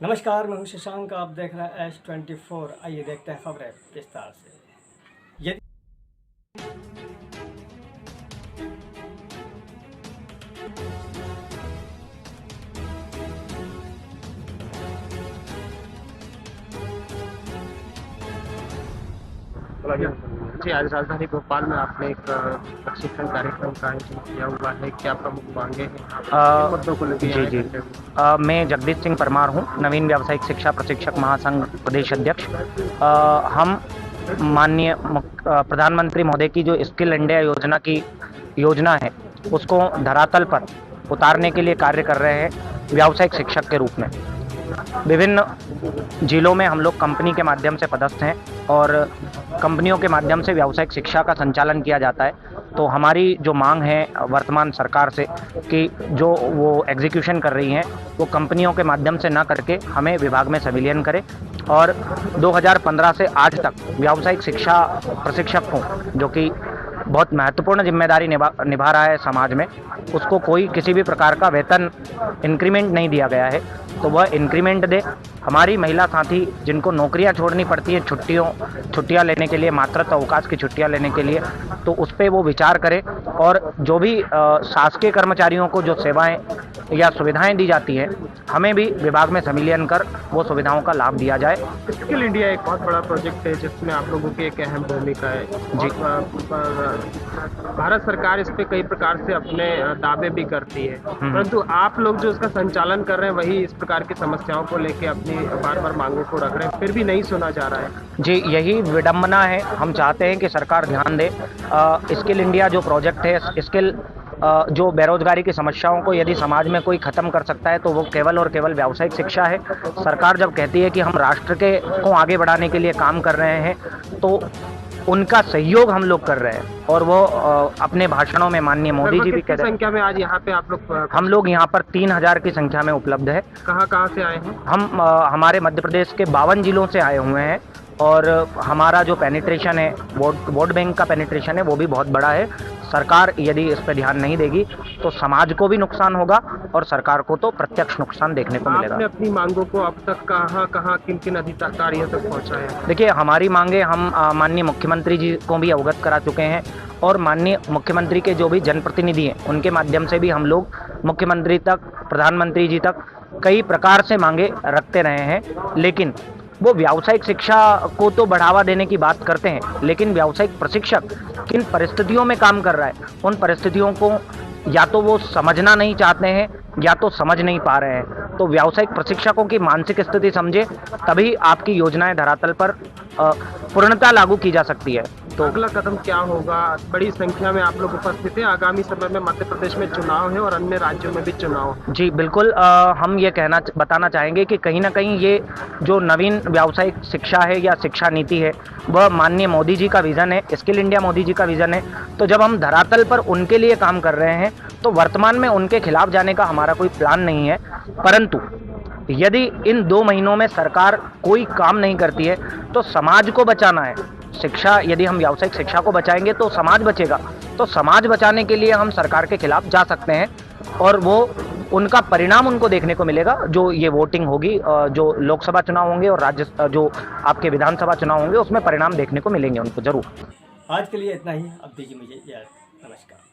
नमस्कार, मैं हूं शशांक। आप देख रहे हैं S24। आइए देखते हैं खबरें विस्तार से। यदि जी, आज राजधानी भोपाल में आपने एक प्रशिक्षण कार्यक्रम का आयोजन किया हुआ है। क्या प्रमुख मांगे हैं? किन मुद्दों को लेकर जी जी मैं जगदीश सिंह परमार हूँ, नवीन व्यावसायिक शिक्षा प्रशिक्षक महासंघ प्रदेश अध्यक्ष। हम माननीय प्रधानमंत्री महोदय की जो स्किल इंडिया योजना की योजना है उसको धरातल पर उतारने के लिए कार्य कर रहे हैं व्यावसायिक शिक्षक के रूप में। विभिन्न जिलों में हम लोग कंपनी के माध्यम से पदस्थ हैं और कंपनियों के माध्यम से व्यावसायिक शिक्षा का संचालन किया जाता है। तो हमारी जो मांग है वर्तमान सरकार से कि जो वो एग्जीक्यूशन कर रही हैं वो कंपनियों के माध्यम से ना करके हमें विभाग में संविलियन करे और 2015 से आज तक व्यावसायिक शिक्षा प्रशिक्षक को, जो कि बहुत महत्वपूर्ण जिम्मेदारी निभा रहा है समाज में, उसको कोई किसी भी प्रकार का वेतन इंक्रीमेंट नहीं दिया गया है, तो वह इंक्रीमेंट दे। हमारी महिला साथी जिनको नौकरियां छोड़नी पड़ती है छुट्टियां लेने के लिए, मातृत्व अवकाश की छुट्टियां लेने के लिए, तो उस पर वो विचार करे और जो भी शासकीय कर्मचारियों को जो सेवाएं या सुविधाएं दी जाती हैं हमें भी विभाग में संविलियन कर वो सुविधाओं का लाभ दिया जाए। स्किल इंडिया एक बहुत बड़ा प्रोजेक्ट है जिसमें आप लोगों की एक अहम भूमिका है जी। भारत सरकार इस पे कई प्रकार से अपने दावे भी करती है, परंतु आप लोग जो इसका संचालन कर रहे हैं वही इस प्रकार की समस्याओं को लेकर अपनी बार बार मांगों को रख रहे हैं, फिर भी नहीं सुना जा रहा है। जी, यही विडंबना है। हम चाहते हैं कि सरकार ध्यान दे। स्किल इंडिया जो प्रोजेक्ट है, स्किल जो बेरोजगारी की समस्याओं को यदि समाज में कोई ख़त्म कर सकता है तो वो केवल और केवल व्यावसायिक शिक्षा है। सरकार जब कहती है कि हम राष्ट्र को आगे बढ़ाने के लिए काम कर रहे हैं तो उनका सहयोग हम लोग कर रहे हैं और वो अपने भाषणों में माननीय मोदी जी भी कहते हैं। संख्या में आज यहाँ पे आप लोग? हम लोग यहाँ पर 3000 की संख्या में उपलब्ध है। कहाँ से आए हैं? हम हमारे मध्य प्रदेश के 52 जिलों से आए हुए हैं और हमारा जो पेनिट्रेशन है, वोट बैंक का पेनिट्रेशन है, वो भी बहुत बड़ा है। सरकार यदि इस पर ध्यान नहीं देगी तो समाज को भी नुकसान होगा और सरकार को तो प्रत्यक्ष नुकसान देखने को मिलेगा। आपने अपनी मांगों को अब तक कहाँ किन अधिकारियों तक पहुँचाया? देखिए, हमारी मांगे हम माननीय मुख्यमंत्री जी को भी अवगत करा चुके हैं और माननीय मुख्यमंत्री के जो भी जनप्रतिनिधि हैं उनके माध्यम से भी हम लोग मुख्यमंत्री तक, प्रधानमंत्री जी तक कई प्रकार से मांगे रखते रहे हैं। लेकिन वो व्यावसायिक शिक्षा को तो बढ़ावा देने की बात करते हैं, लेकिन व्यावसायिक प्रशिक्षक किन परिस्थितियों में काम कर रहा है उन परिस्थितियों को या तो वो समझना नहीं चाहते हैं या तो समझ नहीं पा रहे हैं। तो व्यावसायिक प्रशिक्षकों की मानसिक स्थिति समझे तभी आपकी योजनाएं धरातल पर पूर्णतः लागू की जा सकती है। तो अगला कदम क्या होगा? बड़ी संख्या में आप लोग उपस्थित हैं। आगामी समय में मध्य प्रदेश में चुनाव है और अन्य राज्यों में भी चुनाव। जी बिल्कुल, हम ये बताना चाहेंगे कि कहीं ना कहीं ये जो नवीन व्यावसायिक शिक्षा है या शिक्षा नीति है वह माननीय मोदी जी का विज़न है, स्किल इंडिया मोदी जी का विज़न है। तो जब हम धरातल पर उनके लिए काम कर रहे हैं तो वर्तमान में उनके खिलाफ जाने का हमारा कोई प्लान नहीं है, परंतु यदि इन 2 महीनों में सरकार कोई काम नहीं करती है तो समाज को बचाना है। शिक्षा, यदि हम व्यावसायिक शिक्षा को बचाएंगे तो समाज बचेगा। तो समाज बचाने के लिए हम सरकार के खिलाफ जा सकते हैं और वो उनका परिणाम उनको देखने को मिलेगा। जो ये वोटिंग होगी, जो लोकसभा चुनाव होंगे और जो आपके विधानसभा चुनाव होंगे उसमें परिणाम देखने को मिलेंगे उनको जरूर। आज के लिए इतना ही। अब दीजिए मुझे इजाज़त। नमस्कार।